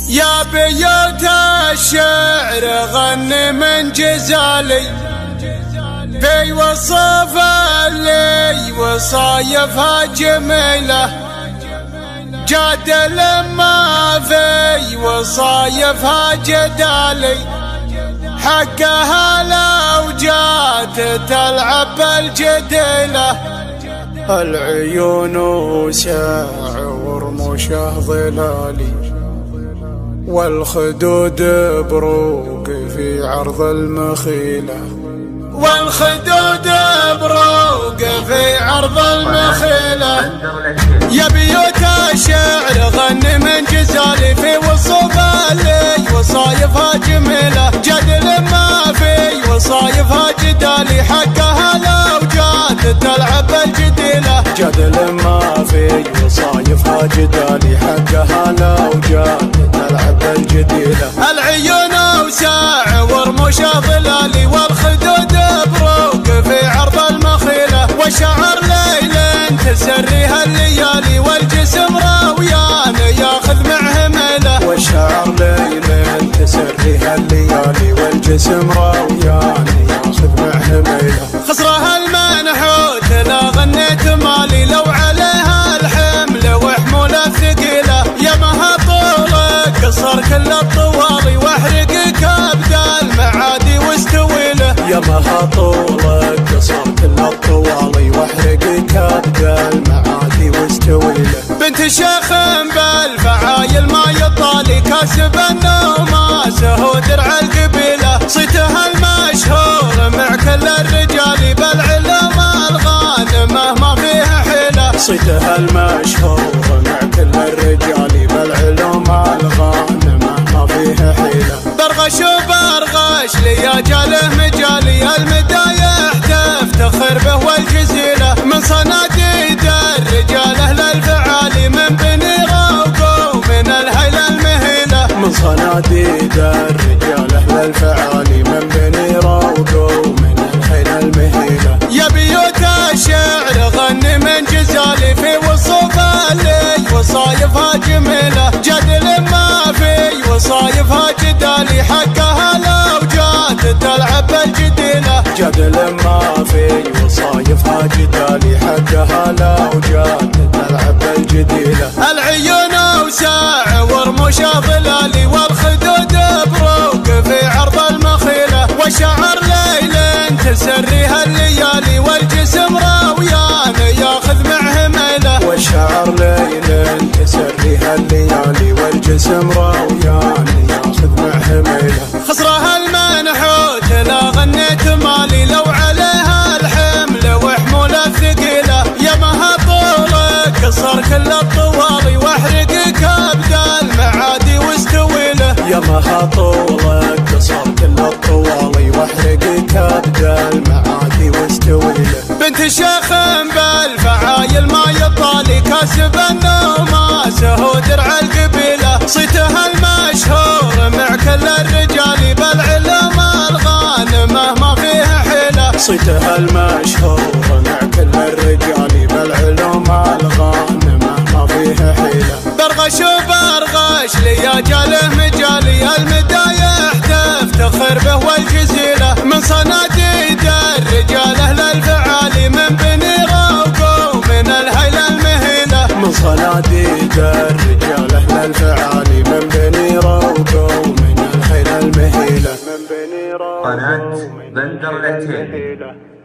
يا بيوت الشعر غني من جزالي في وصف اللي وصايفها جميلة، جاد لما في وصايفها جدالي، حقها لو جات تلعب الجديلة. العيون وساعور مشاه ظلالي، والخدود بروق في عرض المخيلة، والخدود بروق في عرض المخيلة. يا بيوت الشعر غني من جزالي في وصف اللي وصايفها جميلة، جد لما في وصايفها جدالي، حقها لو جات تلعب الجديلة. جد لما في وصايفها جدالي، حقها لو جات تلعب الجديلة. العيون وساع ورموش ظلالي، والخدود بروق في عرض المخيلة، وشعر ليل تسريها الليالي، والجسم راويان ياخذ معه ميله. والشعر ليل تسريها الليالي، والجسم راويان ياخذ معه ميله. خسرها المنحوت لا غنيت مالي، لو عليها الحمل وحمولة ثقيلة، يمها طولك قصر كل الطوالي، واحرق كبد المعادي واستويله. يمها طولك قصر كل الطوالي، واحرق كبد المعادي واستويله. بنت شيخ بالفعايل ما يطالي، كاسب النوماسه ودرع القبيله، صيتها المشهور مع كل الرجال، بالعلم الغانمه ما فيها حيله. صيتها المشهور مع كل الرجال، بالعلم الغانمه ما فيها حيله. برغش وبرغش لياجاله مجالي، المدايح تفتخر به والجزيله، من صناديد الرجال اهل الفعالي، من بني روقو من الهيل المهيله. من صناديد الرجال اهل الفعالي، من بني روقو من الهيل المهيله. يا بيوت الشعر غني من جزالي في وصف اللي وصايفها جميله، جد لما في وصايفها جدالي، حقها لو جات تلعب الجديله. جد لما في وصايفها جدالي، حقها لو جات تلعب الجديله. العيون وساع ورموش ظلالي، والخدود بروق في عرض المخيله، وشعر ليل تسريها الليالي، والجسم راويان ياخذ معه ميله. والشعر ليل تسريها الليالي، والجسم راويان ياخذ معه ميله. خسرها المنحوت لا غنيت مالي، لو عليها الحمل وحمولة ثقيلة، يمها طولك قصر كل الطوالي، واحرق كبد المعادي واستويله. يمها طولك قصر كل الطوالي، واحرق كبد المعادي واستويله. بنت شيخ بالفعايل ما يطالي، كاسب النوماسه ودرع القبيله، صيتها المشهور مع كل الرجال، بالعلم الغانمه ما فيها حيله. صيتها المشهور مع كل الرجال، بالعلم الغانمه ما فيها حيله. برغش وبرغش لياجاله مجالي، المدايح تفتخر به والجزيله، من صناديد الرجال اهل الفعالي، من بني روقو من الهيل المهيله. من صناديد الرجال اهل الفعالي، من بني روقو من الهيل المهيله. قناة بندر العتيبي.